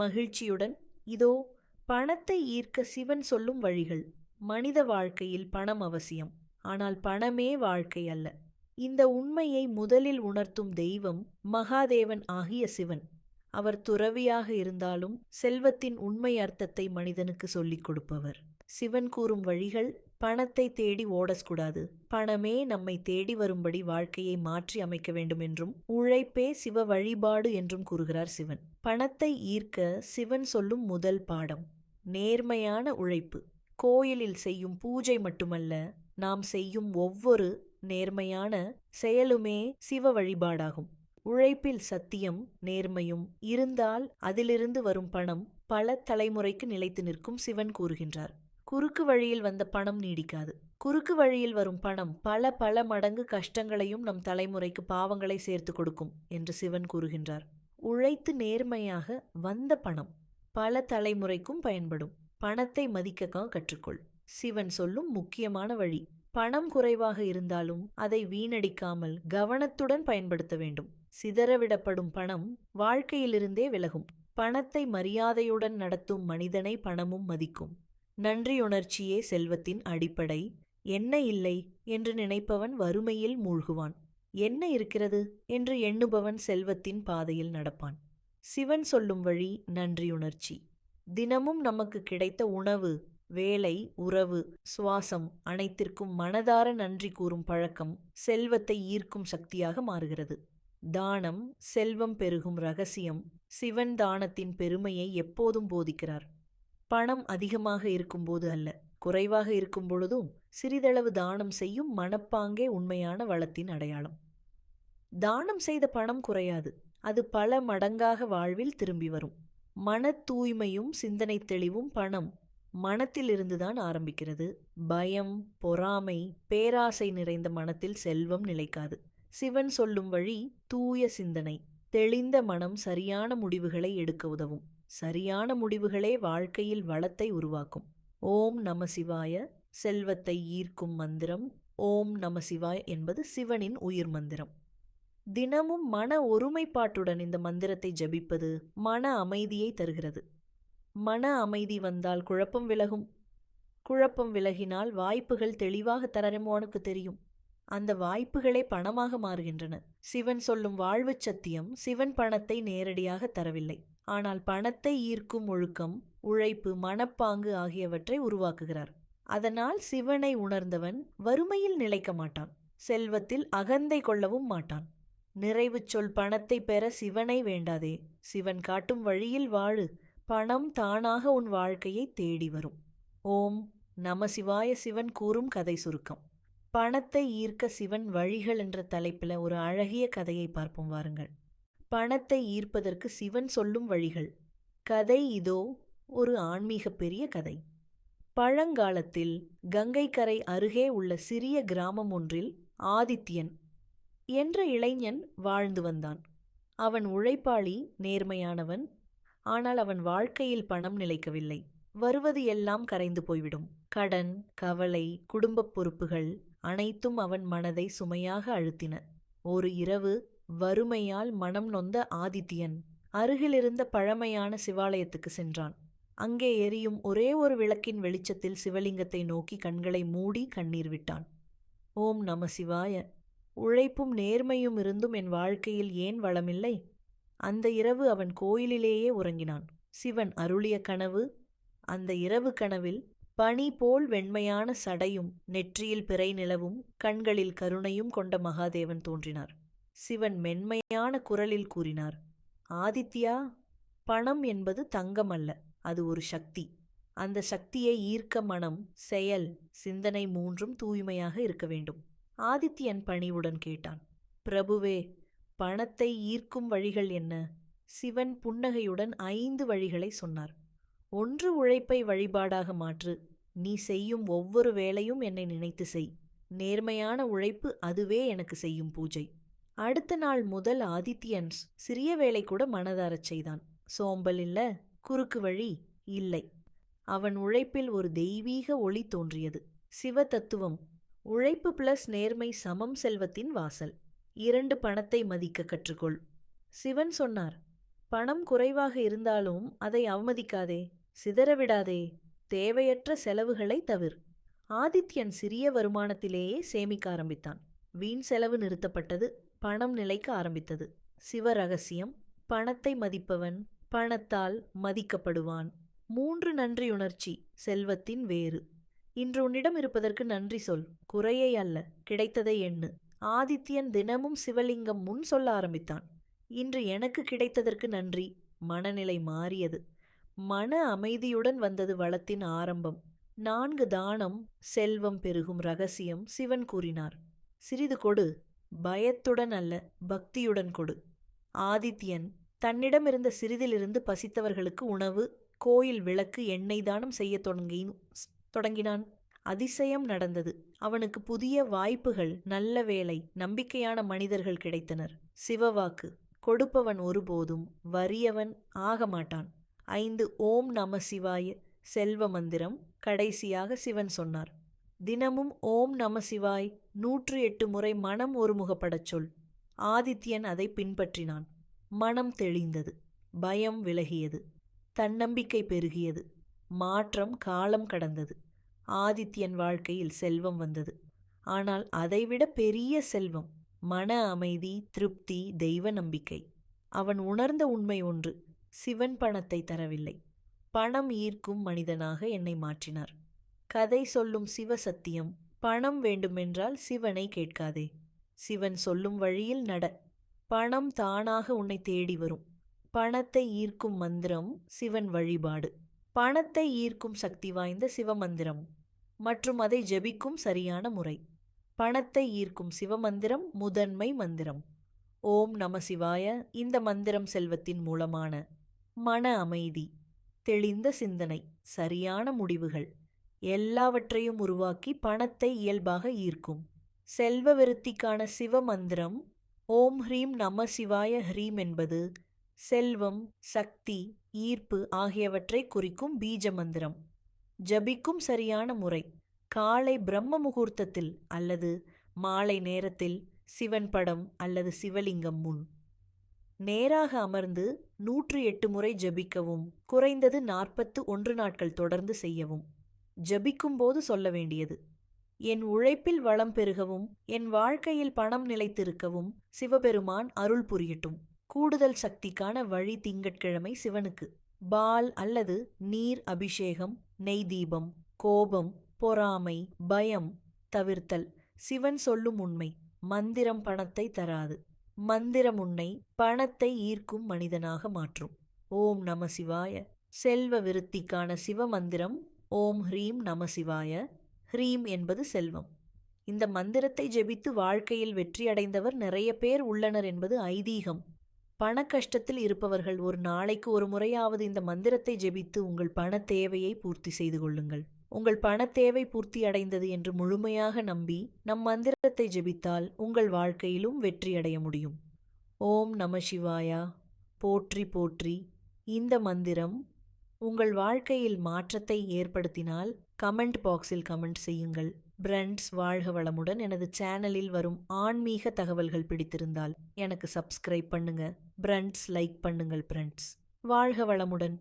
மகிழ்ச்சியுடன், இதோ பணத்தை ஈர்க்க சிவன் சொல்லும் வழிகள். மனித வாழ்க்கையில் பணம் அவசியம், ஆனால் பணமே வாழ்க்கை அல்ல. இந்த உண்மையை முதலில் உணர்த்தும் தெய்வம் மகாதேவன் ஆகிய சிவன். அவர் துறவியாக இருந்தாலும் செல்வத்தின் உண்மை அர்த்தத்தை மனிதனுக்கு சொல்லிக் கொடுப்பவர். சிவன் கூறும் வழிகள்: பணத்தை தேடி ஓடக்கூடாது, பணமே நம்மை தேடி வரும்படி வாழ்க்கையை மாற்றி அமைக்க வேண்டும் என்றும், உழைப்பே சிவ வழிபாடு என்றும் கூறுகிறார் சிவன். பணத்தை ஈர்க்க சிவன் சொல்லும் முதல் பாடம் நேர்மையான உழைப்பு. கோயிலில் செய்யும் பூஜை மட்டுமல்ல, நாம் செய்யும் ஒவ்வொரு நேர்மையான செயலுமே சிவ வழிபாடாகும். உழைப்பில் சத்தியம், நேர்மையும் இருந்தால் அதிலிருந்து வரும் பணம் பல தலைமுறைக்கு நிலைத்து நிற்கும். சிவன் கூறுகின்றார், குறுக்கு வழியில் வந்த பணம் நீடிக்காது. குறுக்கு வழியில் வரும் பணம் பல பல மடங்கு கஷ்டங்களையும் நம் தலைமுறைக்கு பாவங்களை சேர்த்து கொடுக்கும் என்று சிவன் கூறுகின்றார். உழைத்து நேர்மையாக வந்த பணம் பல தலைமுறைக்கும் பயன்படும். பணத்தை மதிக்க கற்றுக்கொள். சிவன் சொல்லும் முக்கியமான வழி: பணம் குறைவாக இருந்தாலும் அதை வீணடிக்காமல் கவனத்துடன் பயன்படுத்த வேண்டும். சிதறவிடப்படும் பணம் வாழ்க்கையிலிருந்தே விலகும். பணத்தை மரியாதையுடன் நடத்தும் மனிதனை பணமும் மதிக்கும். நன்றியுணர்ச்சியே செல்வத்தின் அடிப்படை. என்ன இல்லை என்று நினைப்பவன் வறுமையில் மூழ்குவான். என்ன இருக்கிறது என்று எண்ணுபவன் செல்வத்தின் பாதையில் நடப்பான். சிவன் சொல்லும் வழி நன்றியுணர்ச்சி. தினமும் நமக்கு கிடைத்த உணவு, வேலை, உறவு, சுவாசம் அனைத்திற்கும் மனதார நன்றி கூறும் பழக்கம் செல்வத்தை ஈர்க்கும் சக்தியாக மாறுகிறது. தானம் செல்வம் பெருகும் ரகசியம். சிவன் தானத்தின் பெருமையை எப்போதும் போதிக்கிறார். பணம் அதிகமாக இருக்கும்போது அல்ல, குறைவாக இருக்கும் பொழுதும் சிறிதளவு தானம் செய்யும் மனப்பாங்கே உண்மையான வளத்தின் அடையாளம். தானம் செய்த பணம் குறையாது, அது பல மடங்காக வாழ்வில் திரும்பி வரும். மன தூய்மையும் சிந்தனை தெளிவும். பணம் மனத்திலிருந்துதான் ஆரம்பிக்கிறது. பயம், பொறாமை, பேராசை நிறைந்த மனத்தில் செல்வம் நிலைக்காது. சிவன் சொல்லும் வழி தூய சிந்தனை. தெளிந்த மனம் சரியான முடிவுகளை எடுக்க உதவும். சரியான முடிவுகளே வாழ்க்கையில் வளத்தை உருவாக்கும். ஓம் நம சிவாய செல்வத்தை ஈர்க்கும் மந்திரம். ஓம் நம சிவாய என்பது சிவனின் உயிர் மந்திரம். தினமும் மன ஒருமைப்பாட்டுடன் இந்த மந்திரத்தை ஜபிப்பது மன அமைதியை தருகிறது. மன அமைதி வந்தால் குழப்பம் விலகும். குழப்பம் விலகினால் வாய்ப்புகள் தெளிவாக தரமுவனுக்கு தெரியும். அந்த வாய்ப்புகளே பணமாக மாறுகின்றன. சிவன் சொல்லும் வாழ்வு சத்தியம்: சிவன் பணத்தை நேரடியாக தரவில்லை, ஆனால் பணத்தை ஈர்க்கும் ஒழுக்கம், உழைப்பு, மனப்பாங்கு ஆகியவற்றை உருவாக்குகிறார். அதனால் சிவனை உணர்ந்தவன் வறுமையில் நிலைக்க மாட்டான், செல்வத்தில் அகந்தை கொள்ளவும் மாட்டான். நிறைவு சொல்: பணத்தை பெற சிவனை வேண்டாதே, சிவன் காட்டும் வழியில் வாழு. பணம் தானாக உன் வாழ்க்கையை தேடி வரும். ஓம் நம சிவாய. சிவன் கூறும் கதை சுருக்கம். பணத்தை ஈர்க்க சிவன் வழிகள் என்ற தலைப்பில் ஒரு அழகிய கதையை பார்ப்போம் வாருங்கள். பணத்தை ஈர்ப்பதற்கு சிவன் சொல்லும் வழிகள். கதை இதோ. ஒரு ஆன்மீக பெரிய கதை. பழங்காலத்தில் கங்கை கரை அருகே உள்ள சிறிய கிராமம் ஒன்றில் ஆதித்யன் என்ற இளைஞன் வாழ்ந்து வந்தான். அவன் உழைப்பாளி, நேர்மையானவன். ஆனால் அவன் வாழ்க்கையில் பணம் நிலைக்கவில்லை. வருவது எல்லாம் கரைந்து போய்விடும். கடன், கவலை, குடும்பப் பொறுப்புகள் அனைத்தும் அவன் மனதை சுமையாக அழுத்தின. ஒரு இரவு வறுமையால் மனம் நொந்த ஆதித்யன் அருகிலிருந்த பழமையான சிவாலயத்துக்கு சென்றான். அங்கே எரியும் ஒரே ஒரு விளக்கின் வெளிச்சத்தில் சிவலிங்கத்தை நோக்கி கண்களை மூடி கண்ணீர் விட்டான். ஓம் நம சிவாய. உழைப்பும் நேர்மையும் இருந்தும் என் வாழ்க்கையில் ஏன் வளமில்லை? அந்த இரவு அவன் கோயிலிலேயே உறங்கினான். சிவன் அருளிய கனவு. அந்த இரவு கனவில் பனி போல் வெண்மையான சடையும் நெற்றியில் பிறை நிலவும் கண்களில் கருணையும் கொண்ட மகாதேவன் தோன்றினார். சிவன் மென்மையான குரலில் கூறினார், ஆதித்யா, பணம் என்பது தங்கம் அல்ல, அது ஒரு சக்தி. அந்த சக்தியை ஈர்க்க மனம், செயல், சிந்தனை மூன்றும் தூய்மையாக இருக்க வேண்டும். ஆதித்யன் பணிவுடன் கேட்டான், பிரபுவே, பணத்தை ஈர்க்கும் வழிகள் என்ன? சிவன் புன்னகையுடன் 5 வழிகளை சொன்னார். 1. உழைப்பை வழிபாடாக மாற்று. நீ செய்யும் ஒவ்வொரு வேலையும் என்னை நினைத்து செய். நேர்மையான உழைப்பு, அதுவே எனக்கு செய்யும் பூஜை. அடுத்த நாள் முதல் ஆதித்யன் சிறிய வேலை கூட மனதாரச் செய்தான். சோம்பல் இல்ல, குறுக்கு வழி இல்லை. அவன் உழைப்பில் ஒரு தெய்வீக ஒளி தோன்றியது. சிவ தத்துவம்: உழைப்பு பிளஸ் நேர்மை சமம் செல்வத்தின் வாசல். 2. பணத்தை மதிக்க கற்றுக்கொள். சிவன் சொன்னார், பணம் குறைவாக இருந்தாலும் அதை அவமதிக்காதே, சிதறவிடாதே, தேவையற்ற செலவுகளை தவிர். ஆதித்யன் சிறிய வருமானத்திலேயே சேமிக்க ஆரம்பித்தான். வீண் செலவு நிறுத்தப்பட்டது, பணம் நிலைக்க ஆரம்பித்தது. சிவ ரகசியம்: பணத்தை மதிப்பவன் பணத்தால் மதிக்கப்படுவான். 3 நன்றியுணர்ச்சி செல்வத்தின் வேறு. இன்று உன்னிடம் இருப்பதற்கு நன்றி சொல், குறையை அல்ல, கிடைத்ததை எண்ணு. ஆதித்யன் தினமும் சிவலிங்கம் முன் சொல்ல ஆரம்பித்தான். இன்று எனக்கு கிடைத்ததற்கு நன்றி. மனநிலை மாறியது. மன அமைதியுடன் வந்தது வளத்தின் ஆரம்பம். 4 தானம் செல்வம் பெருகும் ரகசியம் சிவன் கூறினார். சிறிது கொடு, பயத்துடன் அல்ல, பக்தியுடன் கொடு. ஆதித்யன் தன்னிடமிருந்த சிறிதிலிருந்து பசித்தவர்களுக்கு உணவு, கோயில் விளக்கு, எண்ணெய் தானம் செய்ய தொடங்கினான். அதிசயம் நடந்தது. அவனுக்கு புதிய வாய்ப்புகள், நல்ல வேலை, நம்பிக்கையான மனிதர்கள் கிடைத்தனர். சிவவாக்கு: கொடுப்பவன் ஒருபோதும் வறியவன் ஆக மாட்டான். 5 ஓம் நம சிவாய செல்வ மந்திரம் கடைசியாக சிவன் சொன்னார். தினமும் ஓம் நம சிவாய் 108 முறை மனம் ஒருமுகப்படச் சொல். ஆதித்யன் அதை பின்பற்றினான். மனம் தெளிந்தது, பயம் விலகியது, தன்னம்பிக்கை பெருகியது. மாற்றம் காலம் கடந்தது. ஆதித்யன் வாழ்க்கையில் செல்வம் வந்தது. ஆனால் அதைவிட பெரிய செல்வம் மன அமைதி, திருப்தி, தெய்வ நம்பிக்கை. அவன் உணர்ந்த உண்மை ஒன்று: சிவன் பணத்தை தரவில்லை, பணம் ஈர்க்கும் மனிதனாக என்னை மாற்றினார். கதை சொல்லும் சிவ சத்தியம்: பணம் வேண்டுமென்றால் சிவனை கேட்காதே, சிவன் சொல்லும் வழியில் நட. பணம் தானாக உன்னை தேடி வரும். பணத்தை ஈர்க்கும் மந்திரம் சிவன் வழிபாடு. பணத்தை ஈர்க்கும் சக்தி வாய்ந்த சிவமந்திரம் மற்றும் அதை ஜெபிக்கும் சரியான முறை. பணத்தை ஈர்க்கும் சிவமந்திரம் முதன்மை மந்திரம். ஓம் நம சிவாய. இந்த மந்திரம் செல்வத்தின் மூலமான மன அமைதி, தெளிந்த சிந்தனை, சரியான முடிவுகள் எல்லாவற்றையும் உருவாக்கி பணத்தை இயல்பாக ஈர்க்கும். செல்வ விருத்திக்கான சிவமந்திரம் ஓம் ஹ்ரீம் நம சிவாய. ஹ்ரீம் என்பது செல்வம், சக்தி, ஈர்ப்பு ஆகியவற்றை குறிக்கும் பீஜ மந்திரம். ஜபிக்கும் சரியான முறை: காலை பிரம்ம முகூர்த்தத்தில் அல்லது மாலை நேரத்தில் சிவன் படம் அல்லது சிவலிங்கம் முன் நேராக அமர்ந்து 108 முறை ஜபிக்கவும். குறைந்தது 41 நாட்கள் தொடர்ந்து செய்யவும். ஜபிக்கும் போது சொல்ல வேண்டியது: என் உழைப்பில் வளம் பெருகவும், என் வாழ்க்கையில் பணம் நிலைத்திருக்கவும் சிவபெருமான் அருள் புரியட்டும். கூடுதல் சக்திக்கான வழி: திங்கட்கிழமை சிவனுக்கு பால் அல்லது நீர் அபிஷேகம், நெய் தீபம். கோபம், பொறாமை, பயம் தவிர்த்தல். சிவன் சொல்லும் உண்மை: மந்திரம் பணத்தை தராது, மந்திரம் உன்னை பணத்தை ஈர்க்கும் மனிதனாக மாற்றும். ஓம் நம சிவாய. செல்வ விருத்திக்கான சிவ மந்திரம் ஓம் ஹ்ரீம் நம சிவாய. ஹ்ரீம் என்பது செல்வம். இந்த மந்திரத்தை ஜெபித்து வாழ்க்கையில் வெற்றி அடைந்தவர் நிறைய பேர் உள்ளனர் என்பது ஐதீகம். பண கஷ்டத்தில் இருப்பவர்கள் ஒரு நாளைக்கு ஒரு முறையாவது இந்த மந்திரத்தை ஜெபித்து உங்கள் பண தேவையை பூர்த்தி செய்து கொள்ளுங்கள். உங்கள் பண தேவை பூர்த்தி அடைந்தது என்று முழுமையாக நம்பி நம் மந்திரத்தை ஜெபித்தால் உங்கள் வாழ்க்கையிலும் வெற்றி அடைய முடியும். ஓம் நம சிவாயா. போற்றி போற்றி. இந்த மந்திரம் உங்கள் வாழ்க்கையில் மாற்றத்தை ஏற்படுத்தினால் கமெண்ட் பாக்ஸில் கமெண்ட் செய்யுங்கள். பிரண்ட்ஸ், வாழ்க வளமுடன். எனது சேனலில் வரும் ஆன்மீக தகவல்கள் பிடித்திருந்தால் எனக்கு சப்ஸ்கிரைப் பண்ணுங்க. பிரண்ட்ஸ், லைக் பண்ணுங்கள். பிரண்ட்ஸ், வாழ்க வளமுடன்.